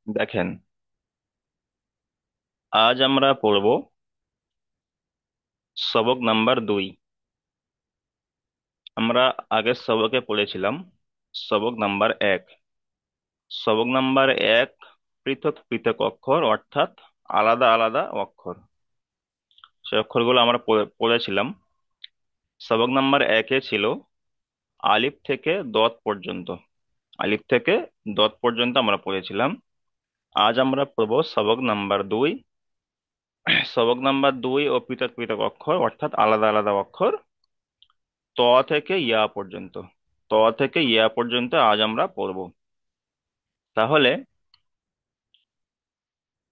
দেখেন, আজ আমরা পড়ব সবক নাম্বার 2। আমরা আগের সবকে পড়েছিলাম সবক নাম্বার 1। সবক নাম্বার 1 পৃথক পৃথক অক্ষর, অর্থাৎ আলাদা আলাদা অক্ষর। সেই অক্ষরগুলো আমরা পড়েছিলাম। সবক নাম্বার 1-এ ছিল আলিফ থেকে দত পর্যন্ত। আলিফ থেকে দত পর্যন্ত আমরা পড়েছিলাম। আজ আমরা পড়ব সবক নাম্বার 2। সবক নাম্বার 2 ও পৃথক পৃথক অক্ষর, অর্থাৎ আলাদা আলাদা অক্ষর, ত থেকে ইয়া পর্যন্ত। ত থেকে ইয়া পর্যন্ত আজ আমরা পড়ব। তাহলে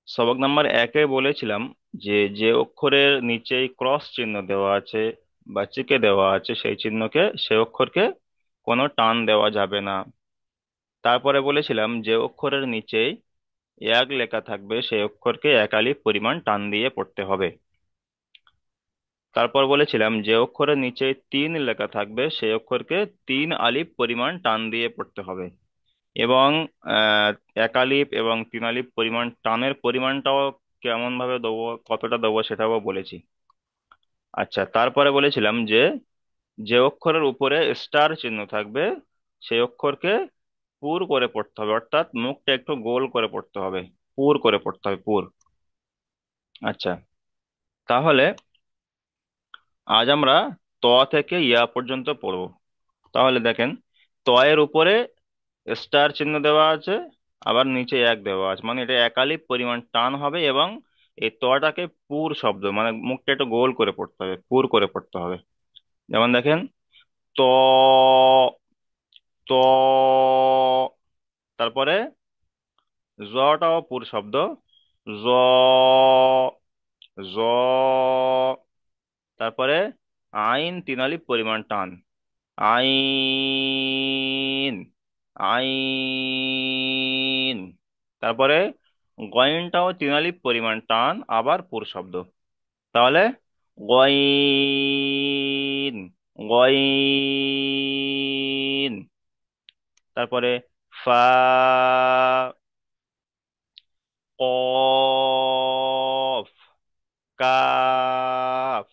সবক নাম্বার 1-এ বলেছিলাম যে যে অক্ষরের নিচেই ক্রস চিহ্ন দেওয়া আছে বা চিকে দেওয়া আছে, সেই অক্ষরকে কোনো টান দেওয়া যাবে না। তারপরে বলেছিলাম যে অক্ষরের নিচেই এক লেখা থাকবে সেই অক্ষরকে এক আলিফ পরিমাণ টান দিয়ে পড়তে হবে। তারপর বলেছিলাম যে অক্ষরের নিচে 3 লেখা থাকবে সেই অক্ষরকে 3 আলিফ পরিমাণ টান দিয়ে পড়তে হবে। এবং আহ, এক আলিফ এবং 3 আলিফ পরিমাণ টানের পরিমাণটাও কেমন ভাবে দেবো, কতটা দেবো সেটাও বলেছি। আচ্ছা, তারপরে বলেছিলাম যে যে অক্ষরের উপরে স্টার চিহ্ন থাকবে সেই অক্ষরকে পুর করে পড়তে হবে, অর্থাৎ মুখটা একটু গোল করে পড়তে হবে। পুর করে পড়তে হবে, পুর। আচ্ছা, তাহলে আজ আমরা ত থেকে ইয়া পর্যন্ত পড়ব। তাহলে দেখেন, ত এর উপরে স্টার চিহ্ন দেওয়া আছে, আবার নিচে এক দেওয়া আছে, মানে এটা একালিপ পরিমাণ টান হবে। এবং এই তটাকে পুর শব্দ, মানে মুখটা একটু গোল করে পড়তে হবে, পুর করে পড়তে হবে। যেমন দেখেন, ত, ত, তারপরে জটাও পুর শব্দ, জ, জ, তারপরে আইন 3 আলিফ পরিমাণ টান, আইন, আইন। তারপরে গয়নটাও 3 আলিফ পরিমাণ টান, আবার পুর শব্দ। তাহলে গয়ন, গয়ন। তারপরে ফা, কফ, কাফ।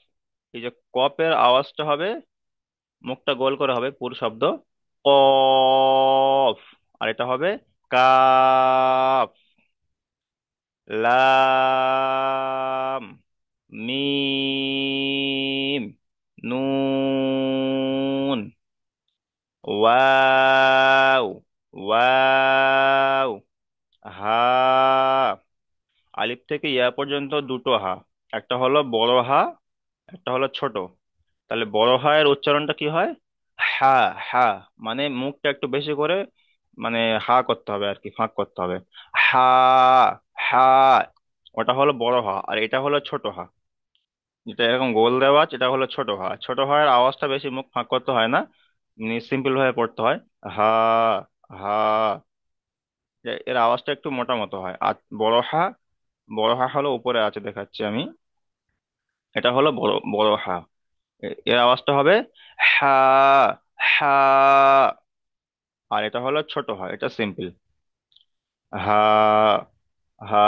এই যে কপের আওয়াজটা হবে, মুখটা গোল করে হবে, পুর শব্দ, কফ। আর এটা হবে কাফ। লাম, মিম, নুন, ওয়াও, ওয়াও, হা। আলিফ থেকে ইয়া পর্যন্ত দুটো হা, একটা হলো বড় হা, একটা হলো ছোট। তাহলে বড় হা এর উচ্চারণটা কি হয়? হা, হা। মানে মুখটা একটু বেশি করে, মানে হা করতে হবে আর কি, ফাঁক করতে হবে। হা, হা। ওটা হলো বড় হা, আর এটা হলো ছোট হা। যেটা এরকম গোল দেওয়া আছে, এটা হলো ছোট হা। ছোট হা এর আওয়াজটা বেশি মুখ ফাঁক করতে হয় না, সিম্পল ভাবে পড়তে হয়। হা, হা। এর আওয়াজটা একটু মোটা মতো হয়। আর বড় হা, বড় হা হলো উপরে আছে, দেখাচ্ছি আমি। এটা হলো বড় বড় হা। এর আওয়াজটা হবে হা, হা। আর এটা হলো ছোট হা, এটা সিম্পল, হা, হা।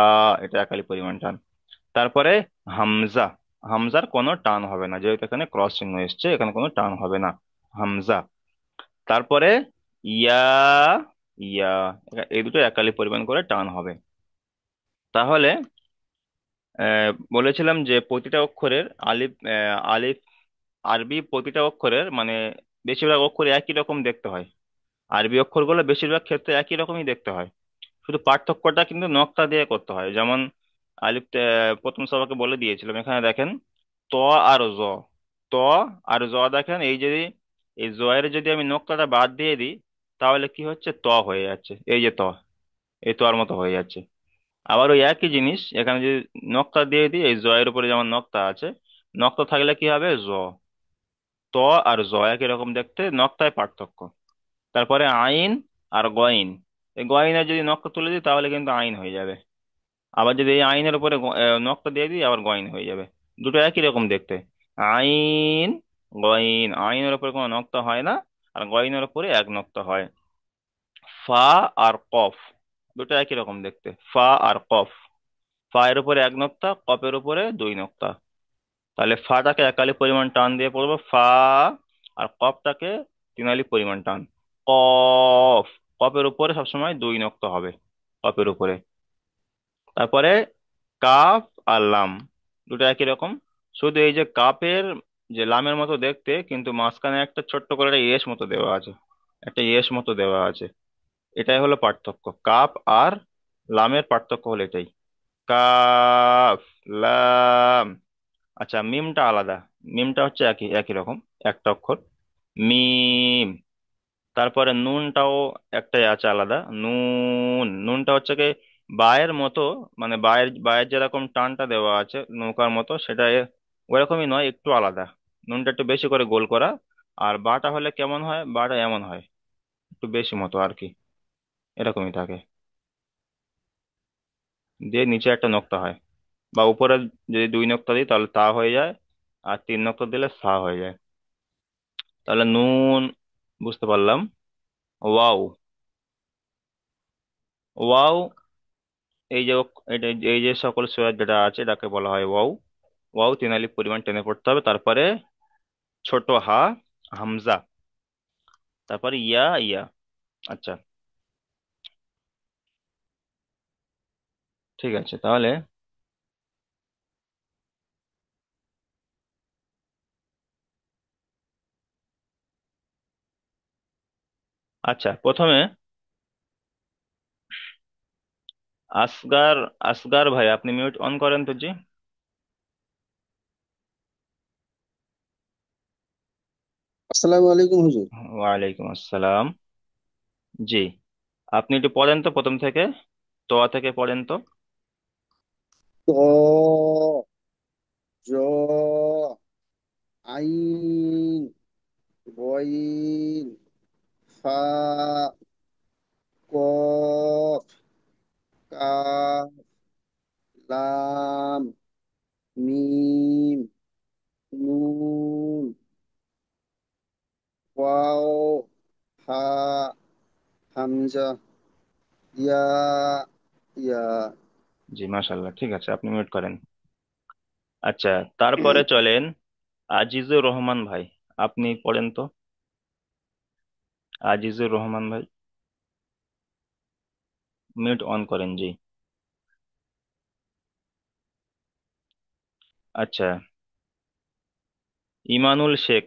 এটা একালি পরিমাণ টান। তারপরে হামজা। হামজার কোনো টান হবে না, যেহেতু এখানে ক্রস চিহ্ন এসছে, এখানে কোনো টান হবে না। হামজা। তারপরে ইয়া, ইয়া। এই দুটো একালি পরিমাণ করে টান হবে। তাহলে বলেছিলাম যে প্রতিটা অক্ষরের আলিফ, আলিফ, আরবি প্রতিটা অক্ষরের মানে বেশিরভাগ অক্ষর একই রকম দেখতে হয়। আরবি অক্ষরগুলো বেশিরভাগ ক্ষেত্রে একই রকমই দেখতে হয়। শুধু পার্থক্যটা কিন্তু নক্তা দিয়ে করতে হয়। যেমন আলিফ, প্রথম সবাকে বলে দিয়েছিলাম, এখানে দেখেন ত আর জ। ত আর জ, দেখেন এই যদি এই জয়ের যদি আমি নক্তাটা বাদ দিয়ে দিই, তাহলে কি হচ্ছে, ত হয়ে যাচ্ছে। এই যে ত, এই তোর মতো হয়ে যাচ্ছে। আবার ওই একই জিনিস এখানে যদি নক্তা দিয়ে দিই, এই জয়ের উপরে যেমন নক্তা আছে, নক্তা থাকলে কি হবে, জ। ত আর জ একই রকম দেখতে, নক্তায় পার্থক্য। তারপরে আইন আর গইন। এই গইনের যদি নক্তা তুলে দিই তাহলে কিন্তু আইন হয়ে যাবে। আবার যদি এই আইনের উপরে নক্তা দিয়ে দিই, আবার গইন হয়ে যাবে। দুটো একই রকম দেখতে। আইন, গইন। আইনের উপরে কোনো নক্তা হয় না, আর গইনের উপরে এক নক্তা হয়। ফা আর কফ। দুটো একই রকম দেখতে, ফা আর কফ। ফা এর উপরে এক নোক্তা, কফের উপরে দুই নোক্তা। তাহলে ফাটাকে একালি পরিমাণ টান দিয়ে পড়বো ফা, আর কফটাকে তিনালি পরিমাণ টান, কফ। কফের উপরে সবসময় দুই নোক্তা হবে, কফের উপরে। তারপরে কাফ আর লাম, দুটো একই রকম। শুধু এই যে কাপের যে লামের মতো দেখতে, কিন্তু মাঝখানে একটা ছোট্ট করে একটা ইয়েস মতো দেওয়া আছে, একটা ইয়েস মতো দেওয়া আছে। এটাই হলো পার্থক্য, কাপ আর লামের পার্থক্য হলো এটাই। কাফ, লাম। আচ্ছা, মিমটা আলাদা। মিমটা হচ্ছে একই একই রকম, একটা অক্ষর, মিম। তারপরে নুনটাও একটাই আছে আলাদা, নুনটা হচ্ছে কি বায়ের মতো, মানে বায়ের বায়ের যেরকম টানটা দেওয়া আছে নৌকার মতো, সেটা ওরকমই নয়, একটু আলাদা। নুনটা একটু বেশি করে গোল করা। আর বাটা হলে কেমন হয়, বাটা এমন হয়, একটু বেশি মতো আর কি, এরকমই থাকে। দিয়ে নিচে একটা নোক্তা হয়, বা উপরে যদি দুই নোক্তা দিই তাহলে তা হয়ে যায়, আর তিন নোক্তা দিলে সা হয়ে যায়। তাহলে নুন বুঝতে পারলাম। Wow, wow. এই যে এই যে সকল সূরা যেটা আছে এটাকে বলা হয় ওয়াও। ওয়াও তিন আলিফ পরিমাণ টেনে পড়তে হবে। তারপরে ছোট হা, হামজা। তারপরে ইয়া, ইয়া। আচ্ছা, ঠিক আছে তাহলে। আচ্ছা, প্রথমে আসগার, আসগার ভাই আপনি মিউট অন করেন তো জি। আসসালামু আলাইকুম হুজুর। ওয়ালাইকুম আসসালাম। জি, আপনি একটু পড়েন তো প্রথম থেকে, তোয়া থেকে পড়েন তো। ত, জ, আইন, গইন, ফা, কফ, কাফ, লাম, মিম, নুন, ওয়াও, হা, হামজা, ইয়া, ইয়া। জি মাশাল্লাহ, ঠিক আছে আপনি মিউট করেন। আচ্ছা, তারপরে চলেন আজিজুর রহমান ভাই, আপনি পড়েন তো। আজিজুর রহমান ভাই, মিউট অন করেন জি। আচ্ছা, ইমানুল শেখ।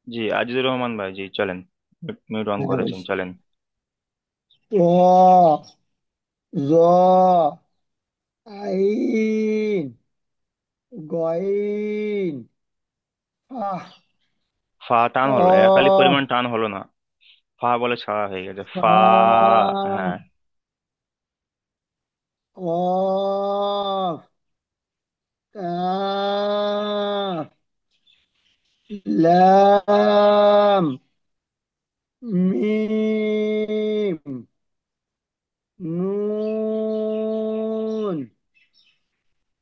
জি, আজিজুর রহমান ভাই জি চলেন, মিউট অন হ্যাঁ ভাই। করেছেন, চলেন। ত, জ, আইন, গইন, আহ, ফা টান হলো, একালি ক, পরিমাণ টান হলো না, ফা বলে ছাড়া হয়ে গেছে, ফা। ফা, হ্যাঁ। কফ, কাফ, লাম, মিম, নুন,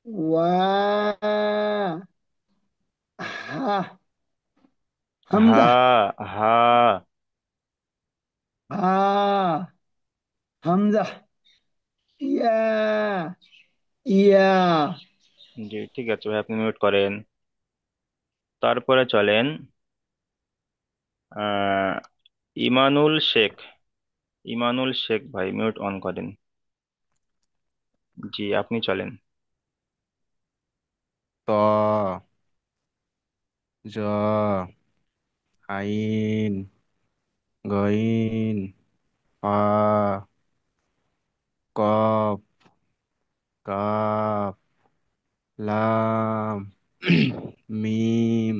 ওয়া, হা, হা, হামজা, হা। হা, হামজা, ইয়া, ইয়া। জি ঠিক আছে ভাই, আপনি মিউট করেন। তারপরে চলেন আহ ইমানুল শেখ। ইমানুল শেখ ভাই মিউট অন করেন। জি আপনি চলেন। ত, জ, আইন, গইন, ফা, কফ, কাফ, লাম, মিম,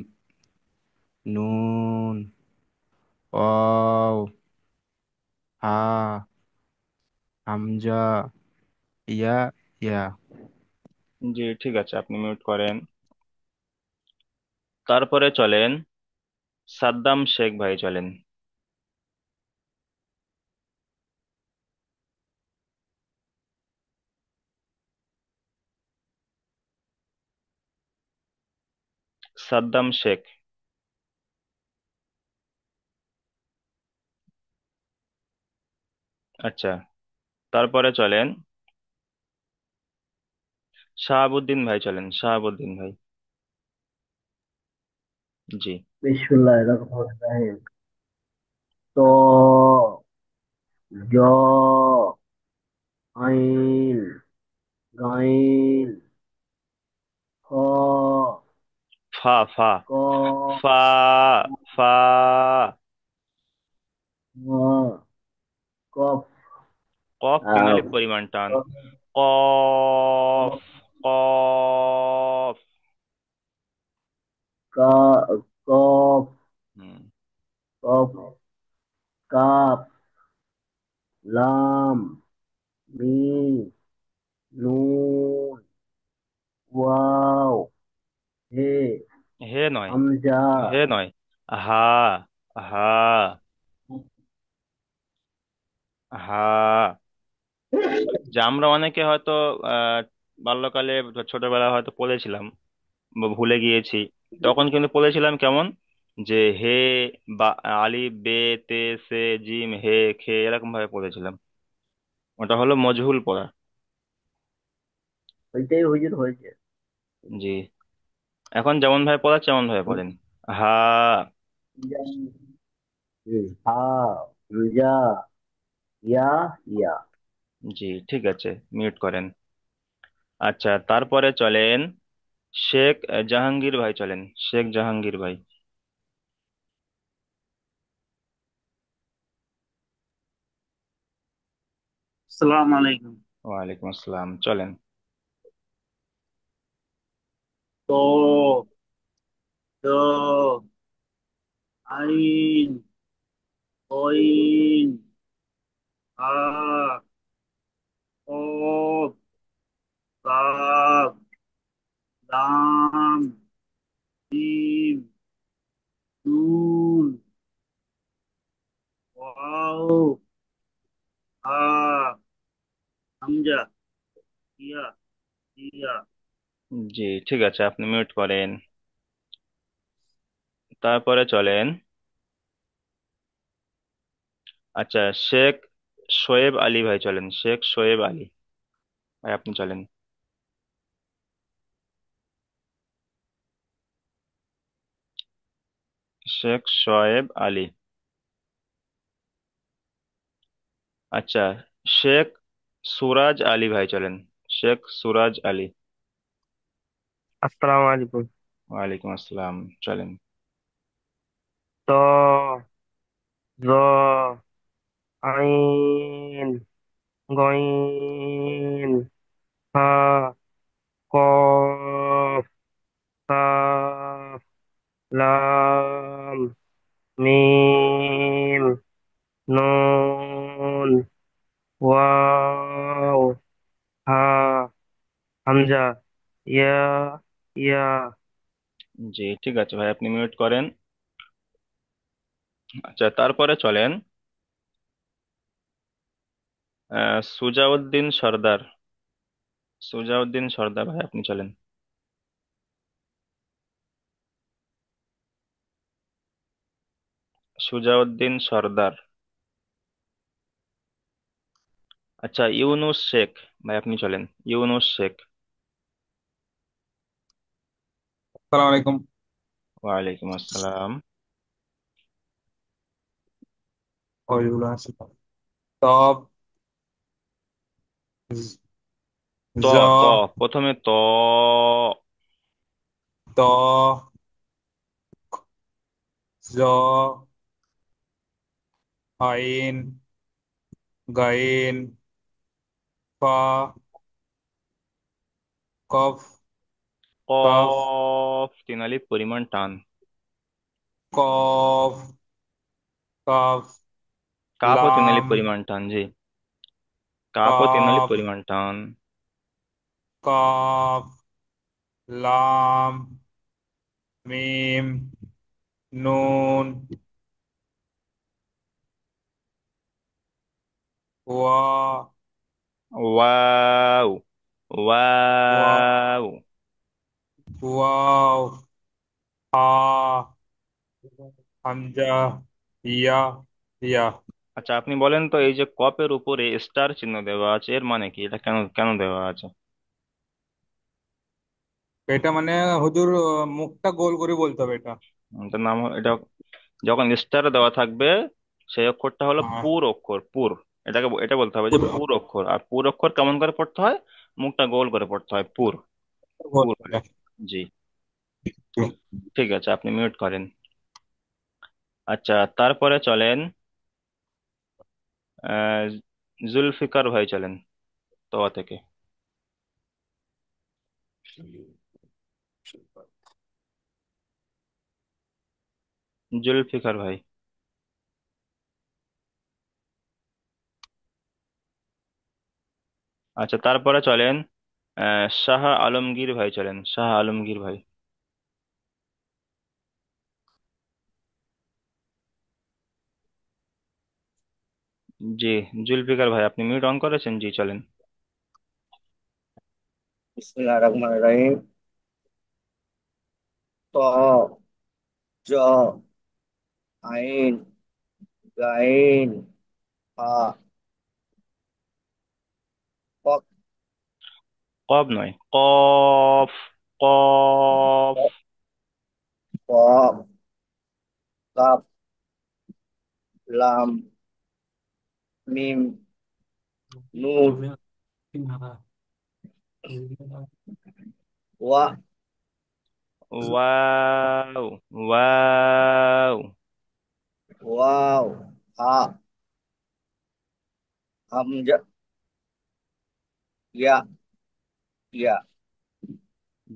নুন, ওয়াও, হা, হামজা, ইয়া, ইয়া। জি ঠিক আছে, আপনি মিউট করেন। তারপরে চলেন সাদ্দাম শেখ ভাই, চলেন। সাদ্দাম শেখ। আচ্ছা, তারপরে চলেন শাহাবুদ্দিন ভাই, চলেন শাহাবুদ্দিন ভাই। জি। বিসমিল্লাহির রহমানির রহিম। তো জ আইন গাইন খ ফা ফা ক ফা ফা গ কফ কফ তিন আহ, আলিফ পরিমাণ টান। কফ কফ। কা কফ হুম। কফ কাপ লাম মিম নুন ওয়াও হে হে নয়, হামজা হে নয়, হা, হা, হা। যে আমরা অনেকে হয়তো আহ বাল্যকালে বা ছোটবেলায় হয়তো পড়েছিলাম বা ভুলে গিয়েছি। তখন কিন্তু পড়েছিলাম কেমন, যে হে, বা আলিফ বে তে সে জিম হে খে এরকম ভাবে পড়েছিলাম। ওটা হলো মজহুল পড়া। ওইটাই হুজুর হয়েছে। জি। এখন যেমন ভাবে পড়াচ্ছে এমন ভাবে পড়েন। হা। হা হামজা ইয়া ইয়া জি, ঠিক আছে, মিউট করেন। আচ্ছা, তারপরে চলেন শেখ জাহাঙ্গীর ভাই, চলেন শেখ জাহাঙ্গীর ভাই। আসসালামু আলাইকুম। ওয়ালাইকুম আসসালাম, চলেন। তো তো আইন কইন আ কফ কাফ লাম মিম নুন ওয়াও হা হামজা ইয়া ইয়া। জি, ঠিক আছে, আপনি মিউট করেন। তারপরে চলেন, আচ্ছা, শেখ শোয়েব আলী ভাই, চলেন শেখ শোয়েব আলী ভাই, আপনি চলেন। শেখ শোয়েব আলী। আচ্ছা, শেখ সুরাজ আলী ভাই, চলেন শেখ সুরাজ আলী। আসসালামু আলাইকুম। ওয়ালাইকুম আসসালাম, চলেন। ত জ আইন গইন হা কফ কাফ লাম মিম নুন ওয়াও হা হামজা ইয়া ইয়া। জি, ঠিক আছে ভাই, আপনি মিউট করেন। আচ্ছা, তারপরে চলেন সুজাউদ্দিন সর্দার। সুজাউদ্দিন সর্দার ভাই, আপনি চলেন। সুজাউদ্দিন সর্দার। আচ্ছা, ইউনুস শেখ ভাই, আপনি চলেন ইউনুস শেখ। আসসালামু আলাইকুম। ওয়ালাইকুম আসসালাম। ওইগুলো আছে। তব জ ত জ ত প্রথমে ত। ত জ আইন গাইন ফা কফ কাফ কফ তিন আলিফ পরিমাণ টান। কফ কাফ কাপও তিন আলিফ লাম পরিমাণ টান, জি। কাপও তিন আলিফ কাফ পরিমাণ টান। কাফ লাম মিম নুন ওয়া ওয়াও ওয়া ওয়াও। ওয়াও হা হামজা ইয়া ইয়া। আচ্ছা, আপনি বলেন তো, এই যে কপের উপরে স্টার চিহ্ন দেওয়া আছে, এর মানে কি? এটা কেন কেন দেওয়া আছে? এটা মানে হুজুর মুখটা গোল করে বলতে হবে এটা। এটার নাম এটা, যখন স্টার দেওয়া থাকবে, সেই অক্ষরটা হলো হ্যাঁ, পুর অক্ষর, পুর। এটা বলতে হবে যে পুরো পুর অক্ষর। আর পুর অক্ষর কেমন করে পড়তে হয়? মুখটা গোল করে পড়তে হয়, পুর। পুর। বলতে হবে। জি। ঠিক আছে, আপনি মিউট করেন। আচ্ছা, তারপরে চলেন, আহ জুলফিকার ভাই চলেন, তোয়া থেকে। জুলফিকার ভাই। আচ্ছা, তারপরে চলেন, শাহ আলমগীর ভাই চলেন, শাহ আলমগীর ভাই। জি, জুলফিকার ভাই, আপনি মিউট অন করেছেন? জি, চলেন। बिस्मिल्लाहिर्रहमानिर्रहीम। तो ज आइन गाइन हा कफ কব নয়, কফ। কফ। कफ कफ लाम मीम नून वा ওয়াও। ওয়াও। वाव हा हमजा या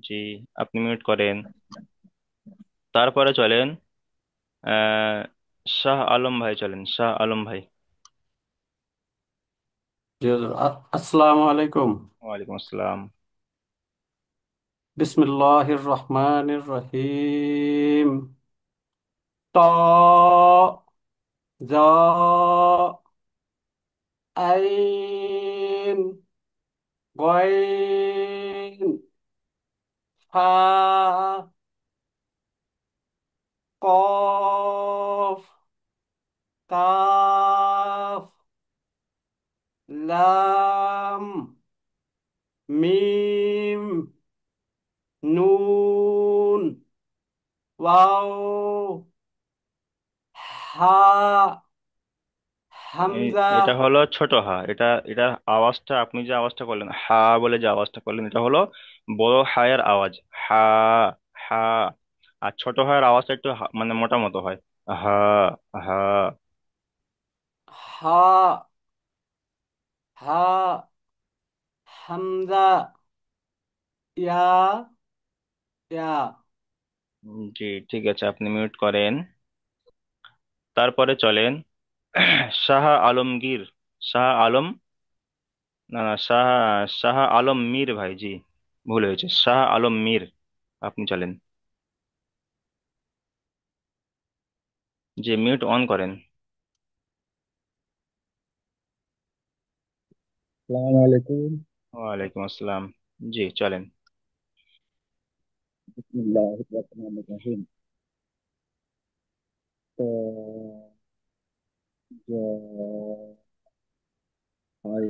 জি, আপনি মিউট করেন। তারপরে চলেন, আহ শাহ আলম ভাই চলেন, শাহ আলম ভাই। জি হুজুর। আসসালামু আলাইকুম। ওয়ালাইকুম আসসালাম। বিসমিল্লাহির রহমানির রহিম। ত জ আইন গইন ফা কফ কাফ লাম মিম নুন ওয়াও হা হামজা। এটা হলো ছোট হা। এটা আওয়াজটা, আপনি যে আওয়াজটা করলেন হা বলে, যে আওয়াজটা করলেন, এটা হলো বড় হায়ের আওয়াজ, হা। হা। আর ছোট হায়ের আওয়াজটা একটু মানে মোটা মতো হয়, হা। হা। হা হা হামজা ইয়া ইয়া। জি, ঠিক আছে, আপনি মিউট করেন। তারপরে চলেন, শাহ আলমগীর, শাহ আলম, না না, শাহ, শাহ আলম মীর ভাই, জি, ভুল হয়েছে, শাহ আলম মীর, আপনি চলেন। জি, মিউট অন করেন। अस्सलाम वालेकुम। ওয়ালাইকুম আসসালাম। জি, চলেন। बिस्मिल्लाहिर्रहमानिर्रहीम। तो ज आई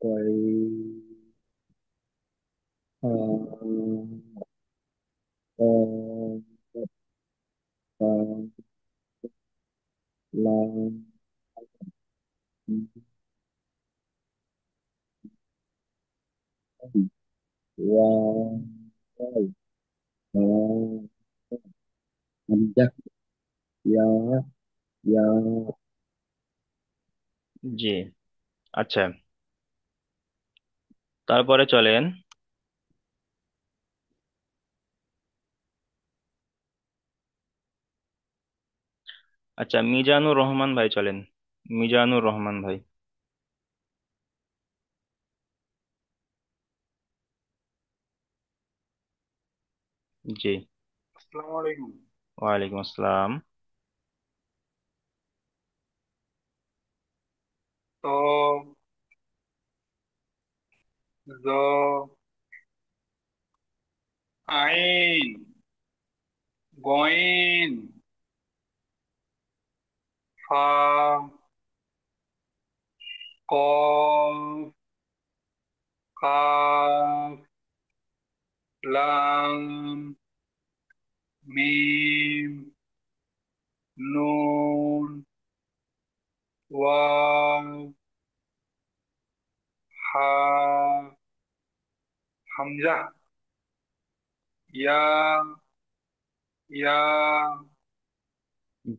गई लाम वाव हमजा या या জি। আচ্ছা, তারপরে চলেন, আচ্ছা, মিজানুর রহমান ভাই চলেন, মিজানুর রহমান ভাই। জি। আসসালামু আলাইকুম। ওয়ালাইকুম আসসালাম। তো জ আইন গইন ফা, কফ, কাফ, লাম, মিম, নুন, ওয়াও, হা, হামজা, ইয়া, ইয়া।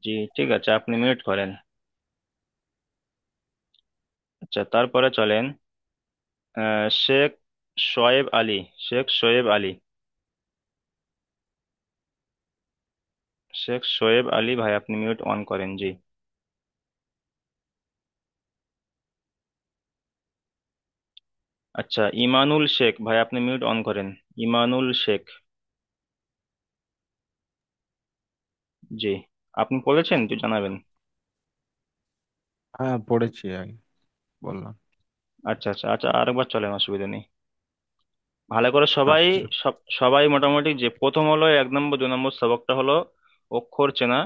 জি, ঠিক আছে, আপনি মিউট করেন। আচ্ছা, তারপরে চলেন শেখ শোয়েব আলী। শেখ শোয়েব আলী। শেখ শোয়েব আলী ভাই, আপনি মিউট অন করেন। জি। আচ্ছা, ইমানুল শেখ ভাই, আপনি মিউট অন করেন। ইমানুল শেখ। জি। আপনি পড়েছেন, তো জানাবেন। হ্যাঁ, পড়েছি আগে, বললাম। আচ্ছা আচ্ছা আচ্ছা, আরেকবার চলেন, অসুবিধা নেই। ভালো করে সবাই, আচ্ছা। সবাই মোটামুটি, যে প্রথম হলো 1 নম্বর 2 নম্বর সবকটা হলো অক্ষর চেনা।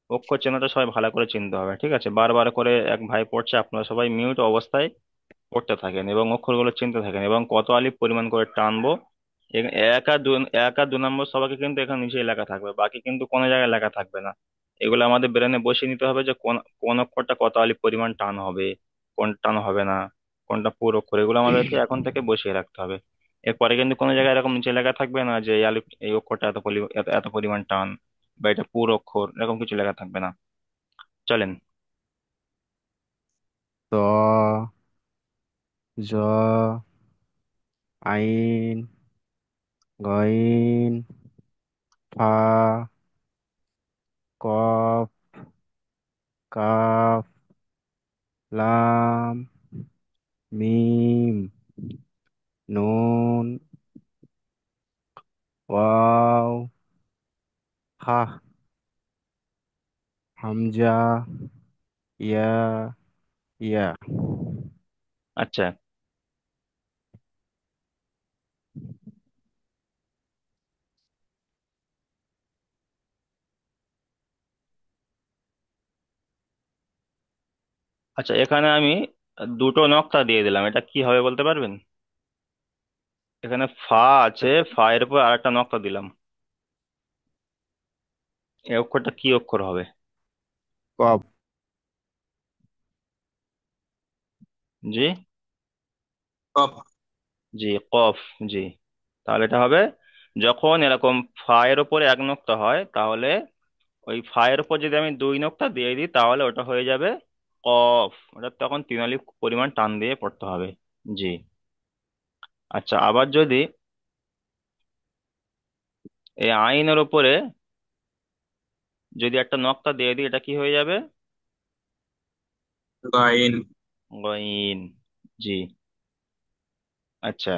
অক্ষর চেনাটা সবাই ভালো করে চিনতে হবে, ঠিক আছে? বারবার করে এক ভাই পড়ছে, আপনারা সবাই মিউট অবস্থায় পড়তে থাকেন এবং অক্ষরগুলো চিনতে থাকেন, এবং কত আলিফ পরিমাণ করে টানবো। এক আর 2 নম্বর সবাইকে কিন্তু এখানে নিচেই লেখা থাকবে, বাকি কিন্তু কোনো জায়গায় লেখা থাকবে না। এগুলো আমাদের ব্রেনে বসিয়ে নিতে হবে যে কোন কোন অক্ষরটা কত আলিফ পরিমাণ টান হবে, কোন টান হবে না, কোনটা পুরো অক্ষর, এগুলো আমাদেরকে এখন থেকে বসিয়ে রাখতে হবে। এরপরে কিন্তু কোনো জায়গায় এরকম নিচে লেখা থাকবে না যে এই আলিফ, এই অক্ষরটা এত এত পরিমাণ টান, বা এটা পুরো অক্ষর, এরকম কিছু লেখা থাকবে না। চলেন। ত, জ, আইন, গইন, ফা, কফ, কাফ, লাম, মিম, নুন, ওয়াও, হা, হামজা, ইয়া, ইয়া। আচ্ছা আচ্ছা, এখানে আমি দুটো নক্তা দিয়ে দিলাম, এটা কি হবে বলতে পারবেন? এখানে ফা আছে, ফা এর উপর আরেকটা নক্তা দিলাম, এই অক্ষরটা কি অক্ষর হবে? কফ। জি। কফ। জি, কফ। জি। তাহলে এটা হবে, যখন এরকম ফা এর উপরে এক নক্তা হয়, তাহলে ওই ফা এর উপর যদি আমি 2 নক্তা দিয়ে দিই, তাহলে ওটা হয়ে যাবে কফ। ওটা তখন 3 আলিফ পরিমাণ টান দিয়ে পড়তে হবে। জি। আচ্ছা, আবার যদি এই আইনের উপরে যদি একটা নক্তা দিয়ে দিই, এটা কি হয়ে যাবে? গাইন। গইন। জি। আচ্ছা,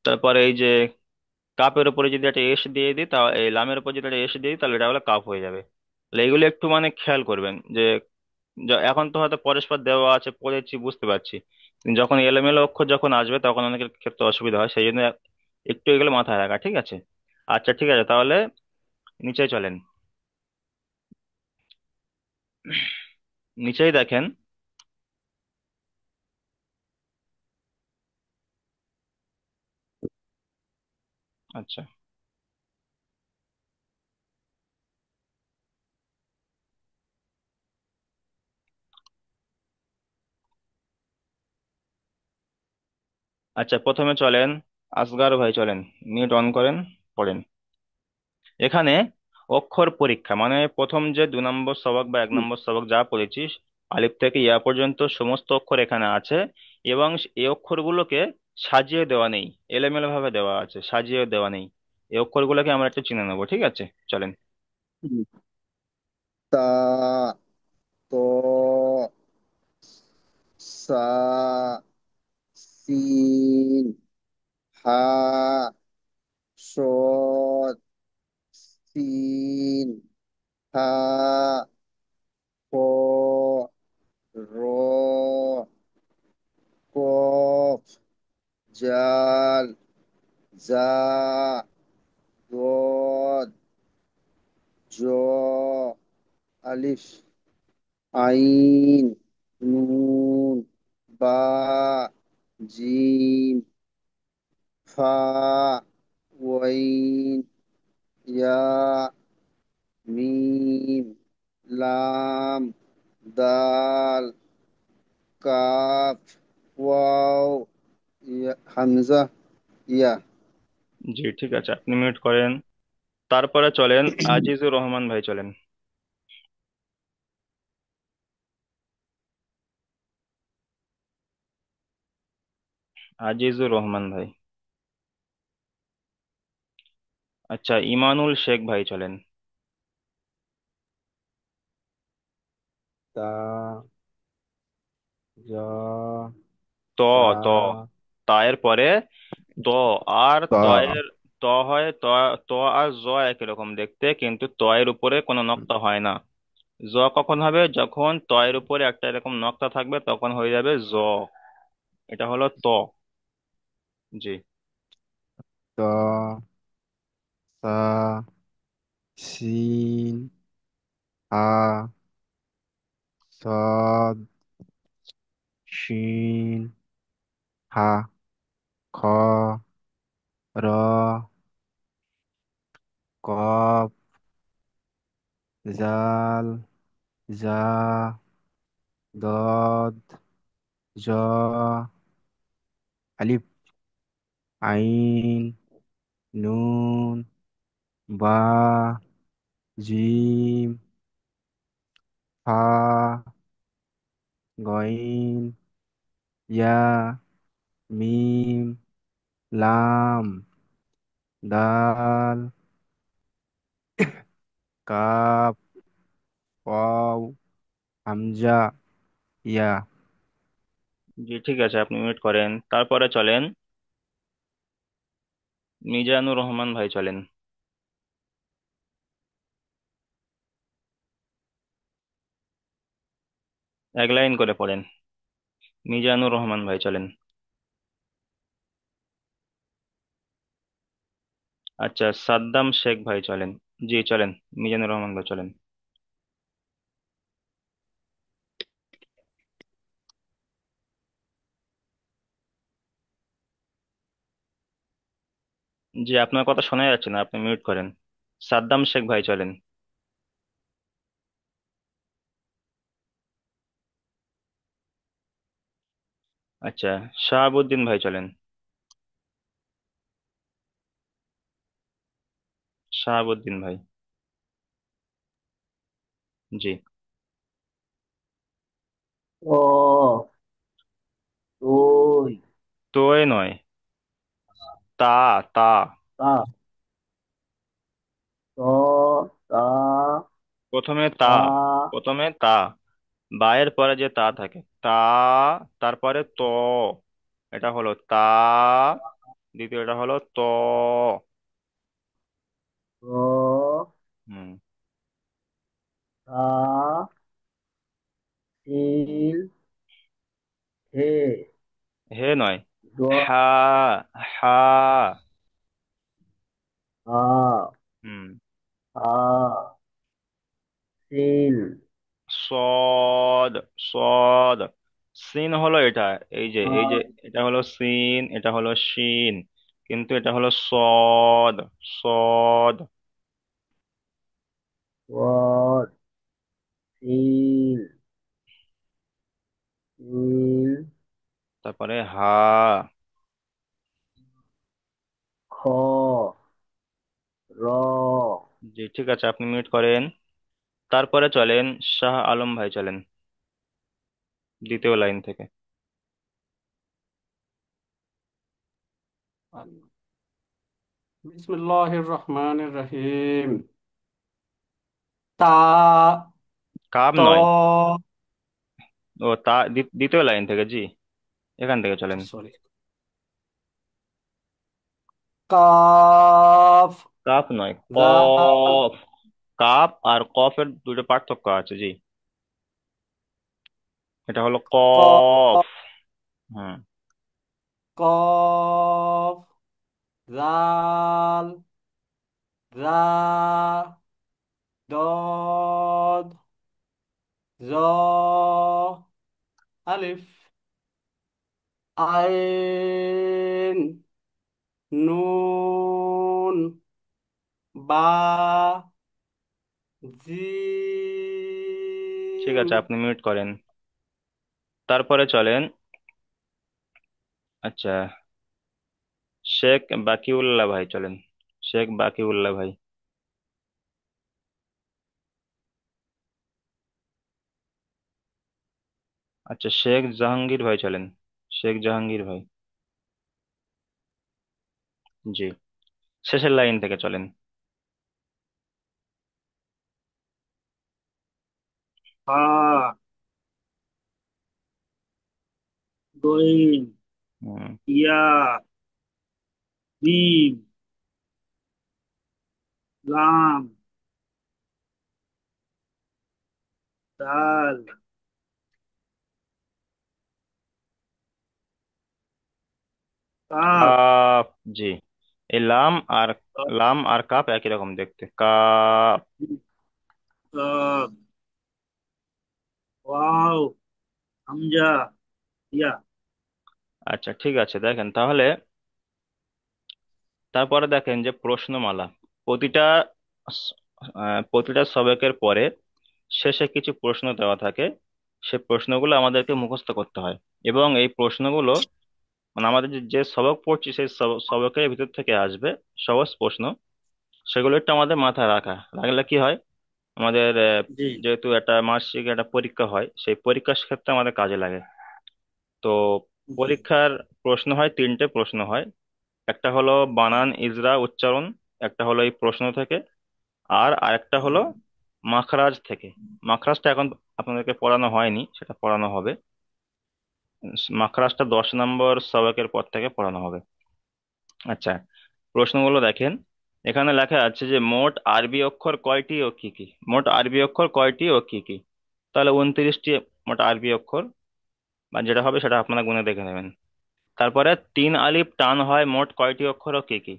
তারপরে এই যে কাপের উপরে যদি একটা এস দিয়ে দিই, তা এই লামের উপর যদি একটা এস দিয়ে দিই, তাহলে এটা হলো কাপ হয়ে যাবে। তাহলে এগুলো একটু মানে খেয়াল করবেন যে এখন তো হয়তো পরস্পর দেওয়া আছে, পড়েছি, বুঝতে পারছি, কিন্তু যখন এলোমেলো অক্ষর যখন আসবে, তখন অনেকের ক্ষেত্রে অসুবিধা হয়, সেই জন্য একটু এগুলো মাথায় রাখা, ঠিক আছে? আচ্ছা, ঠিক আছে, তাহলে নিচে চলেন। নিচেই দেখেন। আচ্ছা আচ্ছা, প্রথমে চলেন, আসগার ভাই চলেন, মিউট অন করেন, পড়েন। এখানে অক্ষর পরীক্ষা মানে প্রথম যে 2 নম্বর সবক বা 1 নম্বর সবক যা পড়েছিস, আলিফ থেকে ইয়া পর্যন্ত সমস্ত অক্ষর এখানে আছে, এবং এই অক্ষরগুলোকে সাজিয়ে দেওয়া নেই, এলোমেলো ভাবে দেওয়া আছে, সাজিয়ে দেওয়া নেই। এই অক্ষরগুলোকে আমরা একটু চিনে নেবো, ঠিক আছে? চলেন। তা, ত, সা, সিন, হা, শদ, সিন, হা, ক, র, কফ, জাল, জা, জ, আলিফ, আইন, নুন, বা, জিম, ফা, ওয়াইন, ইয়া, মিম, লাম, দাল, কাফ, ওয়াও, হামজা, ইয়া। জি ঠিক আছে, আপনি মিউট করেন। তারপরে চলেন আজিজুর রহমান ভাই, চলেন। আজিজুর রহমান ভাই। আচ্ছা, ইমানুল শেখ ভাই, চলেন। তা, জ, ত ত তা, তায়ের পরে ত, আর তা, তয়ের ত হয় ত। ত আর জ একই রকম দেখতে, কিন্তু ত এর উপরে কোনো নক্তা হয় না। জ কখন হবে? যখন ত এর উপরে একটা এরকম নক্তা থাকবে, তখন হয়ে যাবে জ। এটা হলো ত। জি। ত, সা, সিন, হা, সদ, শিন, হা, খ, র, কফ, জাল, জা, দদ, জ, আলিফ, আইন, নুন, বা, জিম, ফা, গইন, ইয়া, মিম, লাম, দাল, কাফ, ওয়াও, হামজা, ইয়া। জি ঠিক আছে, আপনি মিউট করেন। তারপরে চলেন মিজানুর রহমান ভাই, চলেন। এক লাইন করে পড়েন। মিজানুর রহমান ভাই, চলেন। আচ্ছা, সাদ্দাম শেখ ভাই, চলেন। জি চলেন, মিজানুর রহমান ভাই, চলেন। জি, আপনার কথা শোনা যাচ্ছে না, আপনি মিউট করেন। সাদ্দাম শেখ ভাই, চলেন। আচ্ছা, শাহাবুদ্দিন ভাই, চলেন। শাহাবুদ্দিন ভাই। জি। ও, দুই, তোয় নয়, তা। তা। তা, ত, তা, প্রথমে তা। তা, প্রথমে তা, বায়ের পরে যে তা থাকে, তা, তারপরে ত। এটা হলো তা। দ্বিতীয়টা হলো ত। র, হুম। তা, তিল, হে, হে নয়, দোয়া, হা। হা। হা, হুম। হা, সিল, সদ। সদ। সিন হলো এটা। এই যে হা, এটা হলো সিন, এটা হলো শিন, কিন্তু এটা হলো সদ। সদ। ওয়ার, সিল, সিল, তারপরে হা। খ, র, জি ঠিক আছে, আপনি মিউট করেন। তারপরে চলেন শাহ আলম ভাই, চলেন, দ্বিতীয় লাইন থেকে। বিসমিল্লাহির রহমানির রহিম। তা, কাব ত, নয়। ও তা, দ্বিতীয় লাইন থেকে, জি, এখান থেকে চলেন। সরি, কাফ, কাপ নয়, জাল, কফ। কাপ আর কফের দুটো পার্থক্য আছে, জি। এটা হলো কফ। কফ, হুম। কফ, জাল, রা, আলিফ, আইন, নুন, বা, ঠিক জিম। আছে, আপনি মিউট করেন। তারপরে চলেন। আচ্ছা, শেখ বাকিউল্লাহ ভাই চলেন। শেখ বাকিউল্লাহ ভাই। আচ্ছা, শেখ জাহাঙ্গীর ভাই চলেন। শেখ জাহাঙ্গীর ভাই। জি, শেষের লাইন থেকে চলেন। হা, দইন, হুম। ইয়া, মিম, লাম, দাল, কাফ, কাপ। জি, এই লাম আর কাপ একই রকম দেখতে, কাপ। কাফ, ওয়াও, হামজা, ইয়া। আচ্ছা, ঠিক আছে, দেখেন তাহলে। তারপরে দেখেন যে প্রশ্নমালা, প্রতিটা প্রতিটা সবকের পরে শেষে কিছু প্রশ্ন দেওয়া থাকে। সে প্রশ্নগুলো আমাদেরকে মুখস্থ করতে হয়, এবং এই প্রশ্নগুলো মানে আমাদের যে যে সবক পড়ছি সেই সবকের ভিতর থেকে আসবে সহজ প্রশ্ন। সেগুলো একটু আমাদের মাথায় রাখলে কি হয়, আমাদের জি, যেহেতু একটা মাসিক একটা পরীক্ষা হয়, সেই পরীক্ষার ক্ষেত্রে আমাদের কাজে লাগে। তো জি, পরীক্ষার প্রশ্ন হয়, তিনটে প্রশ্ন হয়। একটা হলো বানান ইজরা উচ্চারণ, একটা হলো এই প্রশ্ন থেকে, আর আরেকটা হলো মাখরাজ থেকে। মাখরাজটা এখন আপনাদেরকে পড়ানো হয়নি, সেটা পড়ানো হবে। মাখরাজটা 10 নম্বর সবকের পর থেকে পড়ানো হবে। আচ্ছা, প্রশ্নগুলো দেখেন। এখানে লেখা আছে যে মোট আরবি অক্ষর কয়টি ও কি কি। মোট আরবি অক্ষর কয়টি ও কি কি? তাহলে 29টি মোট আরবি অক্ষর, বা যেটা হবে সেটা আপনারা গুনে দেখে নেবেন। তারপরে 3 আলিফ টান হয় মোট কয়টি অক্ষর ও কি কি?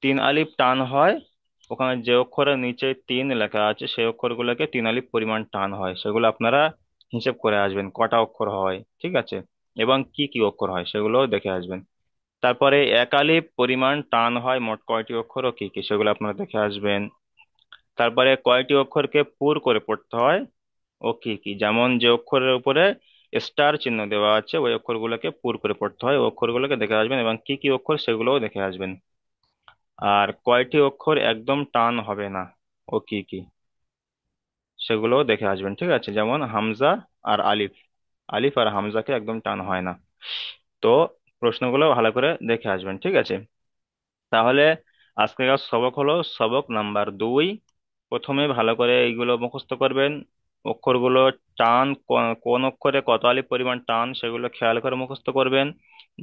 3 আলিফ টান হয়, ওখানে যে অক্ষরের নিচে 3 লেখা আছে সেই অক্ষরগুলোকে 3 আলিফ পরিমাণ টান হয়, সেগুলো আপনারা হিসেব করে আসবেন কটা অক্ষর হয়, ঠিক আছে? এবং কি কি অক্ষর হয় সেগুলোও দেখে আসবেন। তারপরে 1 আলিফ পরিমাণ টান হয় মোট কয়টি অক্ষর ও কি কি, সেগুলো আপনারা দেখে আসবেন। তারপরে কয়টি অক্ষরকে পুর করে পড়তে হয় ও কি কি, যেমন যে অক্ষরের উপরে স্টার চিহ্ন দেওয়া আছে ওই অক্ষরগুলোকে পুর করে পড়তে হয়, ওই অক্ষরগুলোকে দেখে আসবেন, এবং কি কি অক্ষর সেগুলোও দেখে আসবেন। আর কয়টি অক্ষর একদম টান হবে না ও কি কি, সেগুলোও দেখে আসবেন, ঠিক আছে? যেমন হামজা আর আলিফ, আলিফ আর হামজাকে একদম টান হয় না। তো প্রশ্নগুলো ভালো করে দেখে আসবেন, ঠিক আছে? তাহলে আজকের সবক হলো সবক নাম্বার 2। প্রথমে ভালো করে এইগুলো মুখস্থ করবেন। অক্ষরগুলো টান, কোন অক্ষরে কত আলিফ পরিমাণ টান সেগুলো খেয়াল করে মুখস্থ করবেন,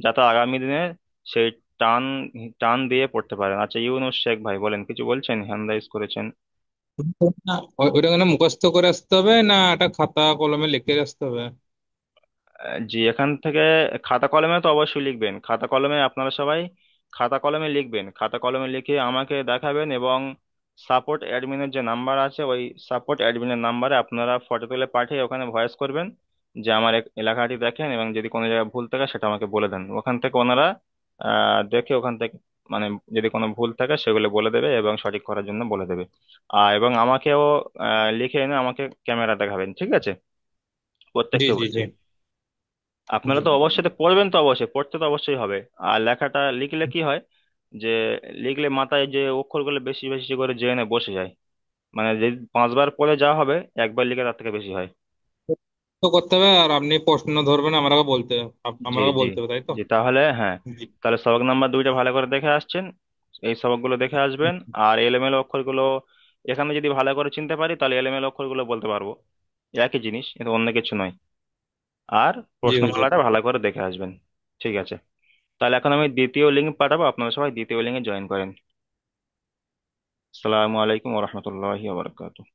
যাতে আগামী দিনে সেই টান টান দিয়ে পড়তে পারেন। আচ্ছা, ইউনুস শেখ ভাই বলেন, কিছু বলছেন, হ্যান্ড রাইজ করেছেন। না, ওইটা মানে মুখস্থ করে আসতে হবে না এটা খাতা কলমে লিখে আসতে হবে? জি, এখান থেকে খাতা কলমে তো অবশ্যই লিখবেন। খাতা কলমে আপনারা সবাই খাতা কলমে লিখবেন, খাতা কলমে লিখে আমাকে দেখাবেন, এবং সাপোর্ট অ্যাডমিনের যে নাম্বার আছে ওই সাপোর্ট অ্যাডমিনের নাম্বারে আপনারা ফটো তুলে পাঠিয়ে ওখানে ভয়েস করবেন যে আমার লেখাটি দেখেন, এবং যদি কোনো জায়গায় ভুল থাকে সেটা আমাকে বলে দেন। ওখান থেকে ওনারা দেখে ওখান থেকে মানে যদি কোনো ভুল থাকে সেগুলো বলে দেবে এবং সঠিক করার জন্য বলে দেবে। এবং আমাকেও লিখে এনে আমাকে ক্যামেরা দেখাবেন, ঠিক আছে? জি প্রত্যেককে জি বলছি। জি আপনারা জি। তো অবশ্যই তো পড়বেন, তো অবশ্যই পড়তে তো অবশ্যই হবে। আর লেখাটা লিখলে কি হয়, যে লিখলে মাথায় যে অক্ষরগুলো বেশি বেশি করে জেনে বসে যায়। মানে যদি 5 বার পড়ে যা হবে, একবার লিখে তার থেকে বেশি হয়। তো করতে হবে আর আপনি প্রশ্ন ধরবেন আমাকে বলতে জি, আমাকে জি, বলতে হবে, তাই তো? জি, তাহলে হ্যাঁ। জি তাহলে সবক নাম্বার 2টা ভালো করে দেখে আসছেন, এই সবকগুলো দেখে আসবেন। আর এলোমেলো অক্ষরগুলো এখানে যদি ভালো করে চিনতে পারি তাহলে এলোমেলো অক্ষরগুলো বলতে পারবো, একই জিনিস, কিন্তু অন্য কিছু নয়। আর জি হুজুর। প্রশ্নমালাটা ভালো করে দেখে আসবেন, ঠিক আছে? তাহলে এখন আমি দ্বিতীয় লিঙ্ক পাঠাবো, আপনারা সবাই দ্বিতীয় লিঙ্কে জয়েন করেন। আসসালামু আলাইকুম ওরহমতুল্লাহি ওবরাকাতুহু।